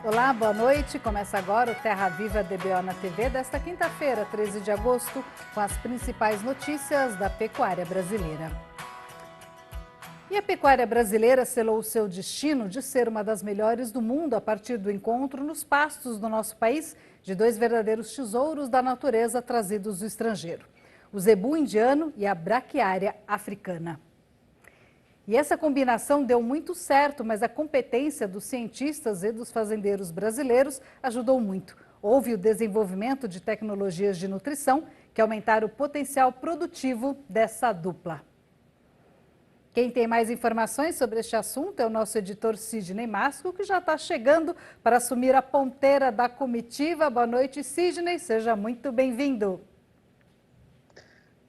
Olá, boa noite. Começa agora o Terra Viva DBO na TV desta quinta-feira, 13 de agosto, com as principais notícias da pecuária brasileira. E a pecuária brasileira selou o seu destino de ser uma das melhores do mundo a partir do encontro nos pastos do nosso país de dois verdadeiros tesouros da natureza trazidos do estrangeiro: o zebu indiano e a braquiária africana. E essa combinação deu muito certo, mas a competência dos cientistas e dos fazendeiros brasileiros ajudou muito. Houve o desenvolvimento de tecnologias de nutrição que aumentaram o potencial produtivo dessa dupla. Quem tem mais informações sobre este assunto é o nosso editor Sidney Masco, que já está chegando para assumir a ponteira da comitiva. Boa noite, Sidney. Seja muito bem-vindo.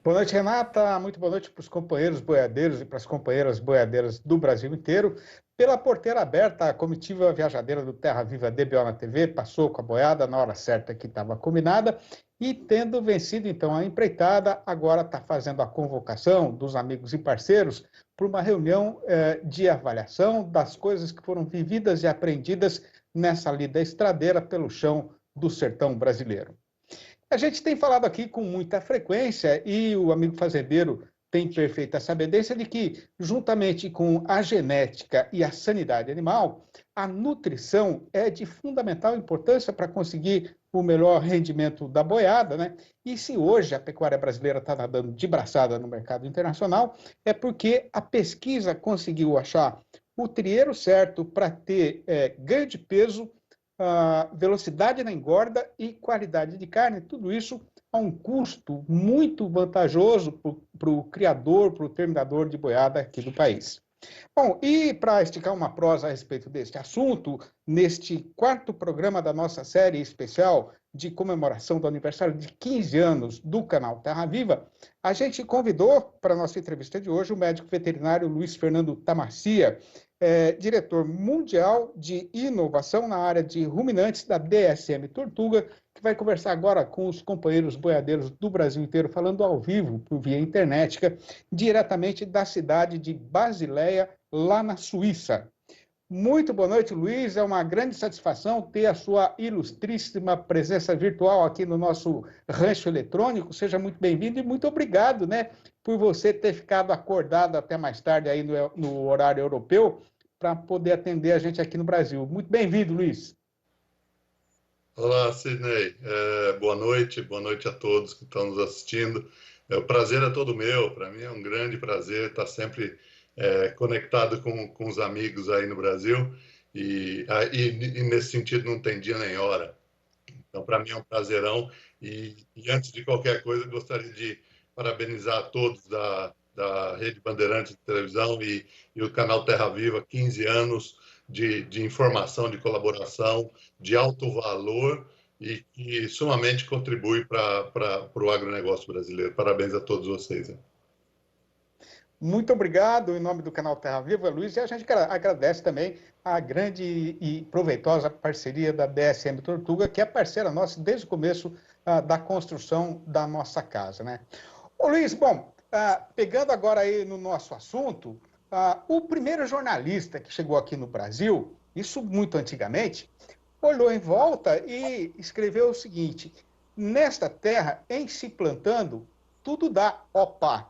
Boa noite, Renata. Muito boa noite para os companheiros boiadeiros e para as companheiras boiadeiras do Brasil inteiro. Pela porteira aberta, a comitiva viajadeira do Terra Viva DBO na TV passou com a boiada na hora certa que estava combinada e, tendo vencido então a empreitada, agora está fazendo a convocação dos amigos e parceiros para uma reunião de avaliação das coisas que foram vividas e aprendidas nessa lida estradeira pelo chão do sertão brasileiro. A gente tem falado aqui com muita frequência e o amigo fazendeiro tem perfeita sabedência de que, juntamente com a genética e a sanidade animal, a nutrição é de fundamental importância para conseguir o melhor rendimento da boiada, né? E se hoje a pecuária brasileira está nadando de braçada no mercado internacional, é porque a pesquisa conseguiu achar o trieiro certo para ter ganho de peso, velocidade na engorda e qualidade de carne, tudo isso a um custo muito vantajoso para o criador, para o terminador de boiada aqui do país. Bom, e para esticar uma prosa a respeito deste assunto, neste quarto programa da nossa série especial de comemoração do aniversário de 15 anos do canal Terra Viva, a gente convidou para a nossa entrevista de hoje o médico veterinário Luiz Fernando Tamassia, diretor mundial de inovação na área de ruminantes da DSM Tortuga, que vai conversar agora com os companheiros boiadeiros do Brasil inteiro, falando ao vivo, por via internética, diretamente da cidade de Basileia, lá na Suíça. Muito boa noite, Luiz. É uma grande satisfação ter a sua ilustríssima presença virtual aqui no nosso rancho eletrônico. Seja muito bem-vindo e muito obrigado, né, por você ter ficado acordado até mais tarde aí no horário europeu para poder atender a gente aqui no Brasil. Muito bem-vindo, Luiz. Olá, Sidney. Boa noite a todos que estão nos assistindo. O prazer é todo meu. Para mim é um grande prazer estar sempre conectado com os amigos aí no Brasil e nesse sentido não tem dia nem hora. Então, para mim é um prazerão e antes de qualquer coisa, gostaria de parabenizar a todos da Rede Bandeirantes de televisão e o canal Terra Viva, 15 anos de informação, de colaboração, de alto valor e que sumamente contribui para o agronegócio brasileiro. Parabéns a todos vocês. Muito obrigado em nome do canal Terra Viva, Luiz, e a gente agradece também a grande e proveitosa parceria da DSM Tortuga, que é parceira nossa desde o começo da construção da nossa casa, né? Ô Luiz, bom, pegando agora aí no nosso assunto, o primeiro jornalista que chegou aqui no Brasil, isso muito antigamente, olhou em volta e escreveu o seguinte: nesta terra, em se plantando, tudo dá opa.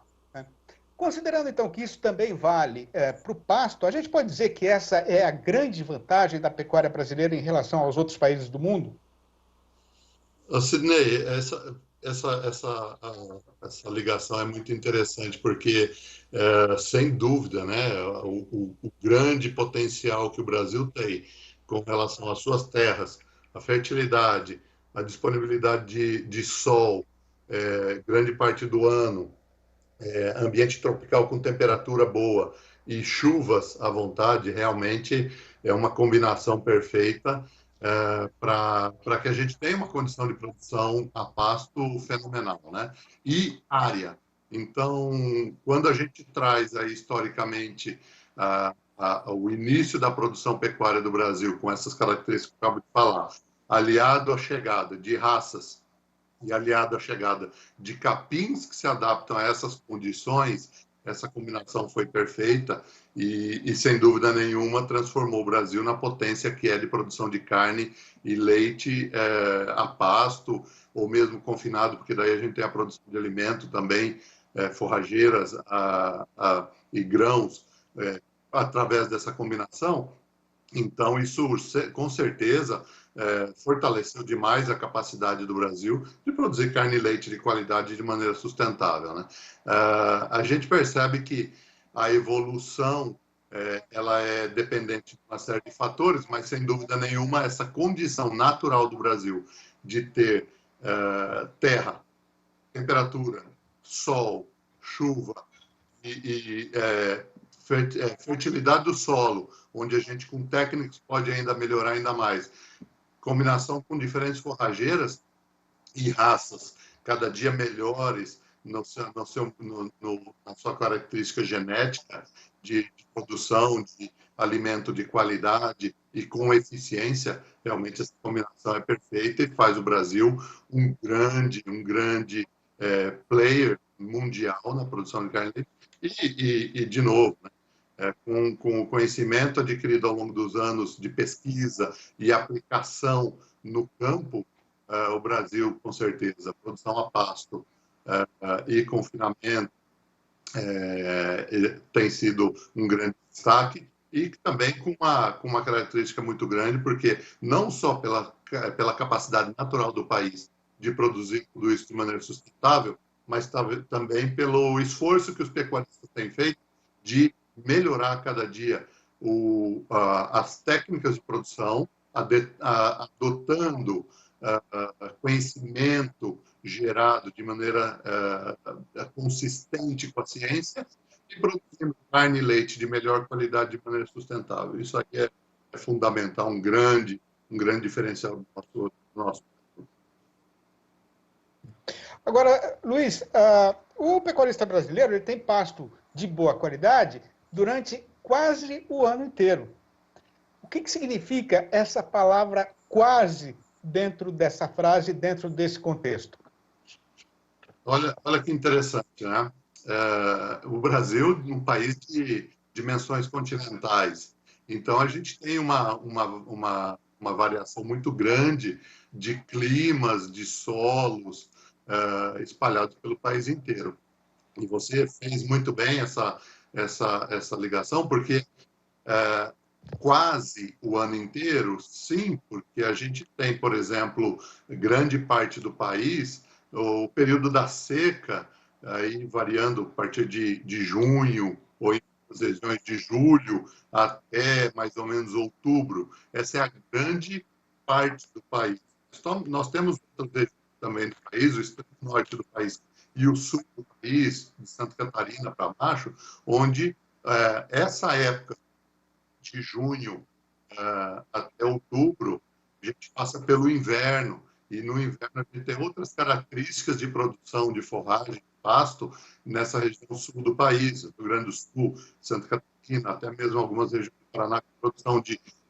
Considerando, então, que isso também vale para o pasto, a gente pode dizer que essa é a grande vantagem da pecuária brasileira em relação aos outros países do mundo? Sidney, essa ligação é muito interessante, porque, sem dúvida, né, o grande potencial que o Brasil tem com relação às suas terras, a fertilidade, a disponibilidade de sol, grande parte do ano, ambiente tropical com temperatura boa e chuvas à vontade, realmente é uma combinação perfeita para que a gente tenha uma condição de produção a pasto fenomenal, né? E área. Então, quando a gente traz aí, historicamente, o início da produção pecuária do Brasil, com essas características que eu acabo de falar, aliado à chegada de raças e aliado à chegada de capins que se adaptam a essas condições, essa combinação foi perfeita e, sem dúvida nenhuma, transformou o Brasil na potência que é de produção de carne e leite a pasto, ou mesmo confinado, porque daí a gente tem a produção de alimento também, forrageiras e grãos, através dessa combinação. Então, isso, com certeza, fortaleceu demais a capacidade do Brasil de produzir carne e leite de qualidade de maneira sustentável, né? A gente percebe que a evolução ela é dependente de uma série de fatores, mas, sem dúvida nenhuma, essa condição natural do Brasil de ter terra, temperatura, sol, chuva e fertilidade do solo, onde a gente, com técnicas, pode ainda melhorar ainda mais. Combinação com diferentes forrageiras e raças cada dia melhores na sua característica genética de produção de alimento de qualidade e com eficiência, realmente essa combinação é perfeita e faz o Brasil um grande player mundial na produção de carne e de novo, né? Com o conhecimento adquirido ao longo dos anos de pesquisa e aplicação no campo, o Brasil, com certeza, produção a pasto e confinamento tem sido um grande destaque e também com uma característica muito grande, porque não só pela capacidade natural do país de produzir tudo isso de maneira sustentável, mas também pelo esforço que os pecuaristas têm feito de melhorar a cada dia as técnicas de produção, adotando conhecimento gerado de maneira consistente com a ciência e produzindo carne e leite de melhor qualidade de maneira sustentável. Isso aqui é fundamental, um grande diferencial do nosso. Agora, Luiz, o pecuarista brasileiro ele tem pasto de boa qualidade durante quase o ano inteiro. O que significa essa palavra quase dentro dessa frase, dentro desse contexto? Olha que interessante, né? O Brasil é um país de dimensões continentais, então a gente tem uma variação muito grande de climas, de solos espalhados pelo país inteiro. E você fez muito bem essa ligação, porque quase o ano inteiro, sim, porque a gente tem, por exemplo, grande parte do país, o período da seca, aí variando a partir de junho, ou em regiões de julho até mais ou menos outubro. Essa é a grande parte do país. Então, nós temos outras regiões também do país, o extremo norte do país e o sul do país, de Santa Catarina para baixo, onde essa época de junho até outubro, a gente passa pelo inverno, e no inverno a gente tem outras características de produção de forragem, de pasto, nessa região sul do país, Rio Grande do Sul, Santa Catarina, até mesmo algumas regiões do Paraná, com produção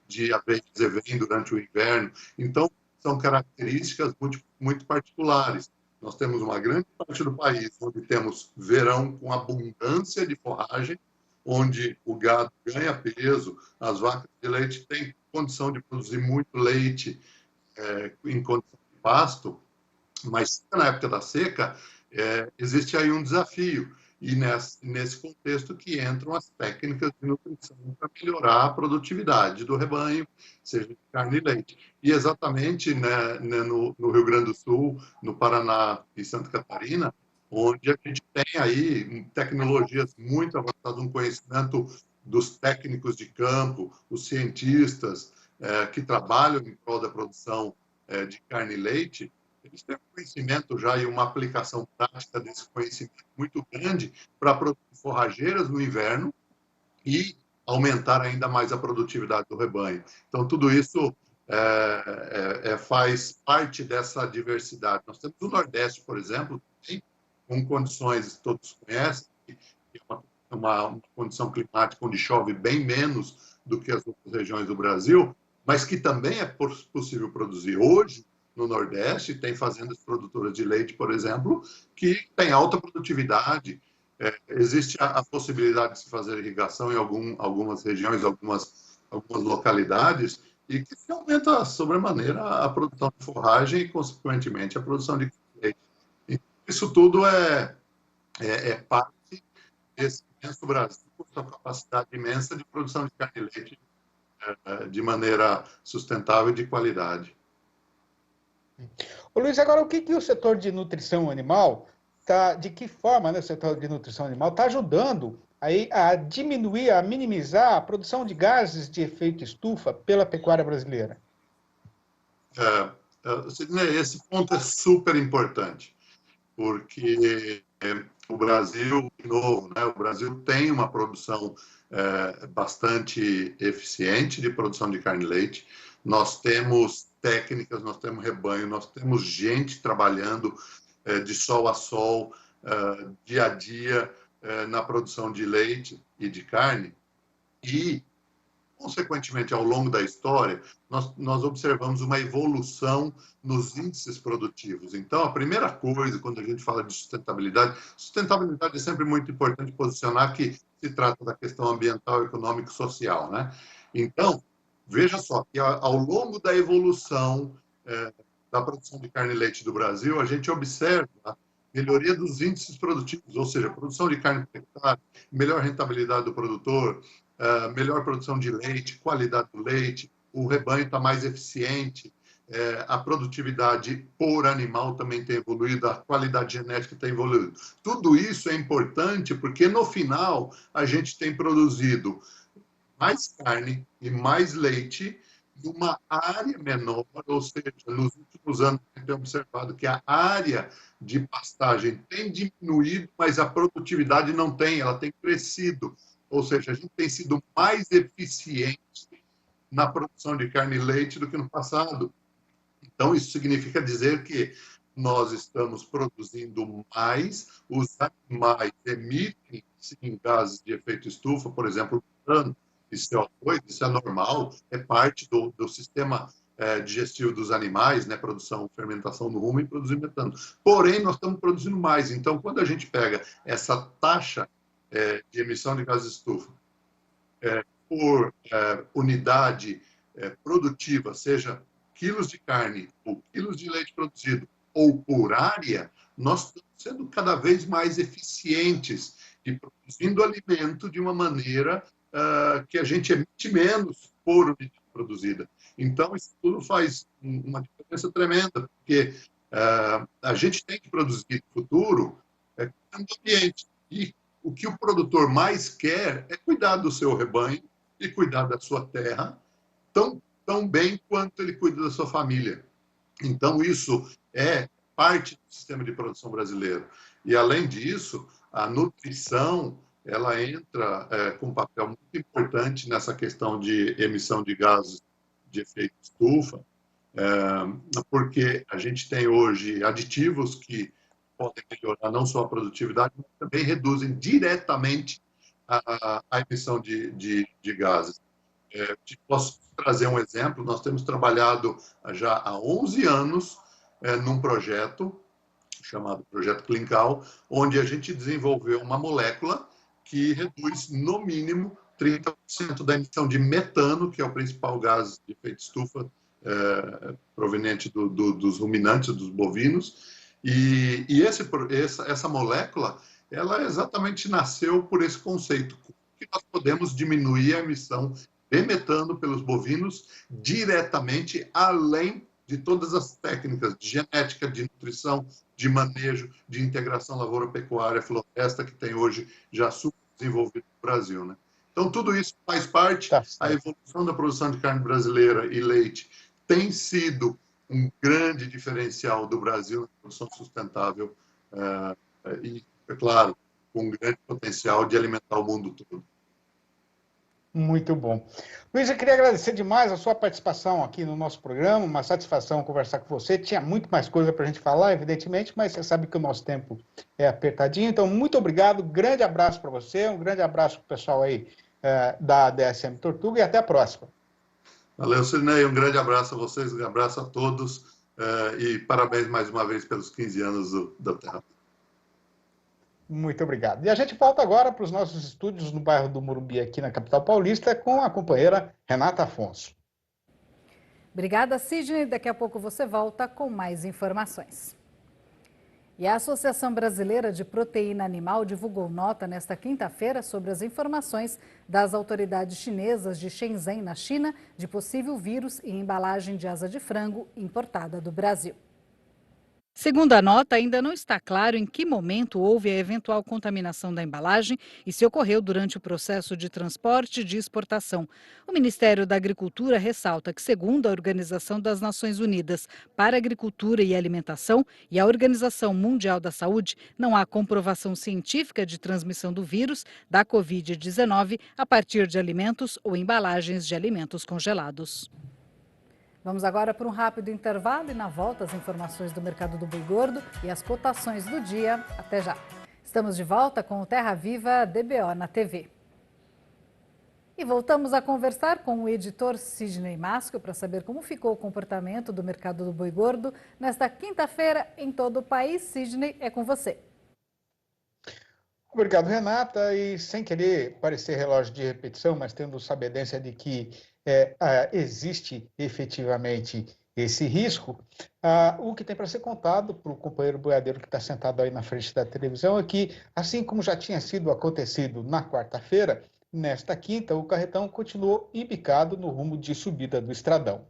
de aveia de zevém durante o inverno. Então, são características muito particulares. Nós temos uma grande parte do país onde temos verão com abundância de forragem, onde o gado ganha peso, as vacas de leite têm condição de produzir muito leite em condição de pasto, mas na época da seca existe aí um desafio, e nesse contexto que entram as técnicas de nutrição para melhorar a produtividade do rebanho, seja de carne e leite. E exatamente no Rio Grande do Sul, no Paraná e Santa Catarina, onde a gente tem aí tecnologias muito avançadas, um conhecimento dos técnicos de campo, os cientistas que trabalham em prol da produção de carne e leite, eles têm um conhecimento já e uma aplicação prática desse conhecimento muito grande para produzir forrageiras no inverno e aumentar ainda mais a produtividade do rebanho. Então, tudo isso faz parte dessa diversidade. Nós temos o Nordeste, por exemplo, com condições que todos conhecem, que é uma condição climática onde chove bem menos do que as outras regiões do Brasil, mas que também é possível produzir. Hoje, no Nordeste, tem fazendas produtoras de leite, por exemplo, que tem alta produtividade existe a possibilidade de se fazer irrigação em algumas regiões, algumas localidades, e que se aumenta sobremaneira a produção de forragem e, consequentemente, a produção de leite. Então, isso tudo é parte desse imenso Brasil, com sua capacidade imensa de produção de carne e leite de maneira sustentável e de qualidade. Ô, Luiz, agora o que o setor de nutrição animal de que forma, né, o setor de nutrição animal está ajudando aí a diminuir, a minimizar a produção de gases de efeito estufa pela pecuária brasileira? Sidney, esse ponto é super importante, porque o Brasil, de novo, né, o Brasil tem uma produção bastante eficiente de produção de carne e leite. Nós temos técnicas, nós temos rebanho, nós temos gente trabalhando de sol a sol, dia a dia, na produção de leite e de carne. E, consequentemente, ao longo da história, nós observamos uma evolução nos índices produtivos. Então, a primeira coisa, quando a gente fala de sustentabilidade é sempre muito importante posicionar que se trata da questão ambiental, econômica e social, né? Então, veja só, que ao longo da evolução da produção de carne e leite do Brasil, a gente observa a melhoria dos índices produtivos, ou seja, produção de carne por hectare, melhor rentabilidade do produtor, melhor produção de leite, qualidade do leite, o rebanho está mais eficiente, a produtividade por animal também tem evoluído, a qualidade genética tem evoluído. Tudo isso é importante porque, no final, a gente tem produzido mais carne e mais leite numa área menor, ou seja, nos últimos anos a gente tem observado que a área de pastagem tem diminuído, mas a produtividade não tem, ela tem crescido. Ou seja, a gente tem sido mais eficiente na produção de carne e leite do que no passado. Então, isso significa dizer que nós estamos produzindo mais, os animais emitem, sim, gases de efeito estufa, por exemplo, metano e CO2, isso é normal, é parte do sistema digestivo dos animais, né, produção, fermentação no rumo e produzir metano. Porém, nós estamos produzindo mais. Então, quando a gente pega essa taxa de emissão de gases de estufa por unidade produtiva, seja quilos de carne ou quilos de leite produzido ou por área, nós estamos sendo cada vez mais eficientes e produzindo alimento de uma maneira que a gente emite menos por unidade produzida. Então, isso tudo faz uma diferença tremenda, porque a gente tem que produzir no futuro no ambiente. E o que o produtor mais quer é cuidar do seu rebanho e cuidar da sua terra tão bem quanto ele cuida da sua família. Então, isso é parte do sistema de produção brasileiro. E, além disso, a nutrição ela entra com um papel muito importante nessa questão de emissão de gases de efeito estufa, porque a gente tem hoje aditivos que podem melhorar não só a produtividade, mas também reduzem diretamente a emissão de gases. Posso trazer um exemplo, nós temos trabalhado já há 11 anos num projeto chamado Projeto Clincal, onde a gente desenvolveu uma molécula que reduz, no mínimo, 30% da emissão de metano, que é o principal gás de efeito estufa proveniente dos ruminantes, dos bovinos. E essa molécula, ela exatamente nasceu por esse conceito, que nós podemos diminuir a emissão de metano pelos bovinos diretamente, além de todas as técnicas de genética, de nutrição, de manejo, de integração lavoura-pecuária, floresta, que tem hoje já super desenvolvido no Brasil, né? Então, tudo isso faz parte. A evolução da produção de carne brasileira e leite tem sido um grande diferencial do Brasil na produção sustentável e, é claro, com um grande potencial de alimentar o mundo todo. Muito bom. Luiz, eu queria agradecer demais a sua participação aqui no nosso programa, uma satisfação conversar com você. Tinha muito mais coisa para a gente falar, evidentemente, mas você sabe que o nosso tempo é apertadinho, então muito obrigado, grande abraço para você, um grande abraço para o pessoal aí da DSM Tortuga e até a próxima. Valeu, Sidney, um grande abraço a vocês, um abraço a todos e parabéns mais uma vez pelos 15 anos da Terra. Muito obrigado. E a gente volta agora para os nossos estúdios no bairro do Morumbi, aqui na capital paulista, com a companheira Renata Afonso. Obrigada, Sidney. Daqui a pouco você volta com mais informações. E a Associação Brasileira de Proteína Animal divulgou nota nesta quinta-feira sobre as informações das autoridades chinesas de Shenzhen, na China, de possível vírus em embalagem de asa de frango importada do Brasil. Segundo a nota, ainda não está claro em que momento houve a eventual contaminação da embalagem e se ocorreu durante o processo de transporte e de exportação. O Ministério da Agricultura ressalta que, segundo a Organização das Nações Unidas para a Agricultura e Alimentação e a Organização Mundial da Saúde, não há comprovação científica de transmissão do vírus da Covid-19 a partir de alimentos ou embalagens de alimentos congelados. Vamos agora para um rápido intervalo e na volta as informações do mercado do boi gordo e as cotações do dia. Até já. Estamos de volta com o Terra Viva DBO na TV. E voltamos a conversar com o editor Sidney Masco para saber como ficou o comportamento do mercado do boi gordo nesta quinta-feira em todo o país. Sidney, é com você. Obrigado, Renata. E sem querer parecer relógio de repetição, mas tendo sabedência de que existe efetivamente esse risco, o que tem para ser contado para o companheiro boiadeiro que está sentado aí na frente da televisão é que, assim como já tinha sido acontecido na quarta-feira, nesta quinta, o carretão continuou embicado no rumo de subida do estradão.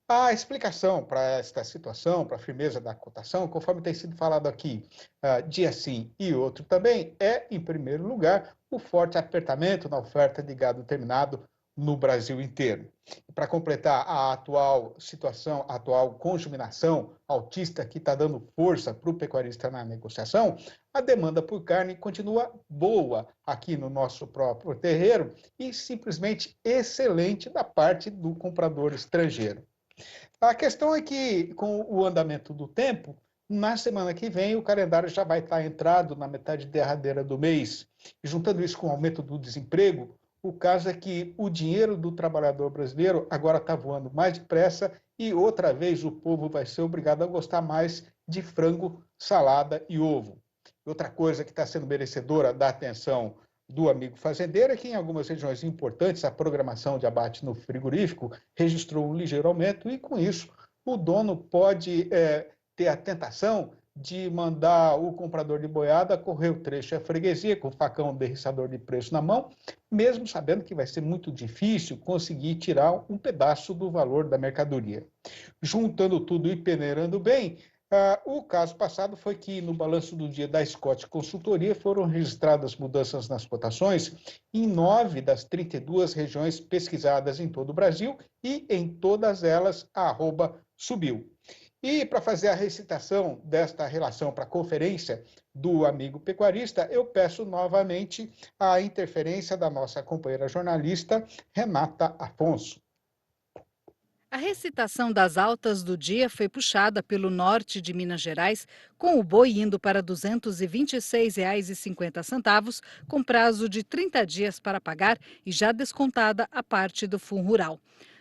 A explicação para esta situação, para a firmeza da cotação, conforme tem sido falado aqui, dia sim e outro também, é, em primeiro lugar, o forte apertamento na oferta de gado terminado no Brasil inteiro. Para completar a atual situação, a atual conjuminação altista que está dando força para o pecuarista na negociação, a demanda por carne continua boa aqui no nosso próprio terreiro e simplesmente excelente da parte do comprador estrangeiro. A questão é que, com o andamento do tempo, na semana que vem o calendário já vai estar entrado na metade derradeira do mês. E juntando isso com o aumento do desemprego, o caso é que o dinheiro do trabalhador brasileiro agora está voando mais depressa e outra vez o povo vai ser obrigado a gostar mais de frango, salada e ovo. Outra coisa que está sendo merecedora da atenção do amigo fazendeiro é que em algumas regiões importantes a programação de abate no frigorífico registrou um ligeiro aumento e com isso o dono pode ter a tentação de mandar o comprador de boiada correr o trecho à freguesia com o facão derriçador de preço na mão, mesmo sabendo que vai ser muito difícil conseguir tirar um pedaço do valor da mercadoria. Juntando tudo e peneirando bem, o caso passado foi que no balanço do dia da Scott Consultoria foram registradas mudanças nas cotações em 9 das 32 regiões pesquisadas em todo o Brasil e em todas elas a arroba subiu. E para fazer a recitação desta relação para a conferência do amigo pecuarista, eu peço novamente a interferência da nossa companheira jornalista Renata Afonso. A recitação das altas do dia foi puxada pelo norte de Minas Gerais, com o boi indo para R$ 226,50, com prazo de 30 dias para pagar e já descontada a parte do fundo rural.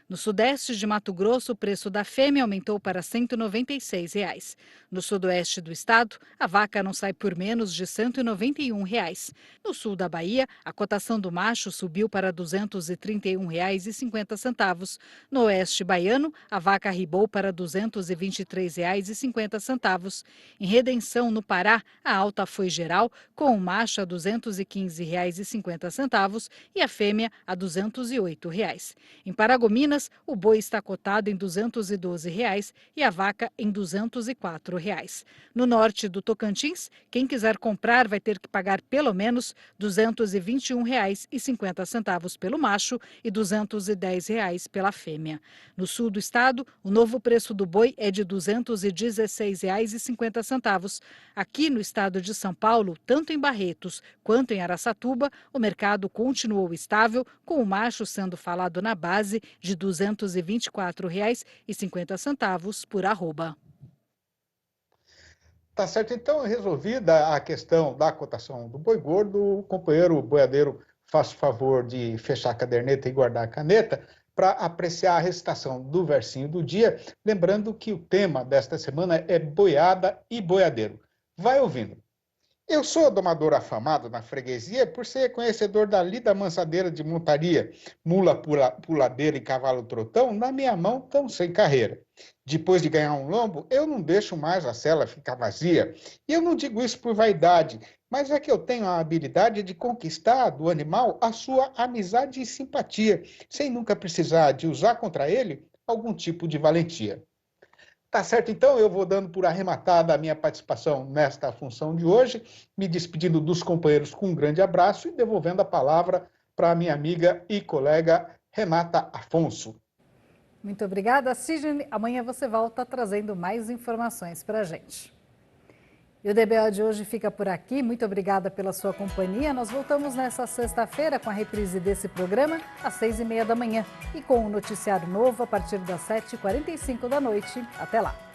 No sudeste de Mato Grosso, o preço da fêmea aumentou para R$ 196. No sudoeste do estado, a vaca não sai por menos de R$ 191. No sul da Bahia, a cotação do macho subiu para R$ 231,50. No oeste baiano, a vaca arribou para R$ 223,50. Em Redenção, no Pará, a alta foi geral, com o macho a R$ 215,50 e a fêmea a R$ 208. Em Paragominas, o boi está cotado em R$ 212 e a vaca em R$ 204. No norte do Tocantins, quem quiser comprar vai ter que pagar pelo menos R$ 221,50 pelo macho e R$ 210 pela fêmea. No sul do estado, o novo preço do boi é de R$ 216,50. Aqui no estado de São Paulo, tanto em Barretos quanto em Araçatuba, o mercado continuou estável, com o macho sendo falado na base de R$ 224,50 por arroba. Tá certo, então, resolvida a questão da cotação do boi gordo, o companheiro boiadeiro faz o favor de fechar a caderneta e guardar a caneta para apreciar a recitação do versinho do dia, lembrando que o tema desta semana é boiada e boiadeiro. Vai ouvindo. Eu sou domador afamado na freguesia por ser conhecedor da lida mansadeira de montaria, mula puladeira e cavalo trotão na minha mão tão sem carreira. Depois de ganhar um lombo, eu não deixo mais a sela ficar vazia. E eu não digo isso por vaidade, mas é que eu tenho a habilidade de conquistar do animal a sua amizade e simpatia, sem nunca precisar de usar contra ele algum tipo de valentia. Tá certo, então eu vou dando por arrematada a minha participação nesta função de hoje, me despedindo dos companheiros com um grande abraço e devolvendo a palavra para a minha amiga e colega Renata Afonso. Muito obrigada, Sidney. Amanhã você volta trazendo mais informações para a gente. E o DBO de hoje fica por aqui. Muito obrigada pela sua companhia. Nós voltamos nesta sexta-feira com a reprise desse programa às 6h30 da manhã e com um noticiário novo a partir das 7h45 da noite. Até lá!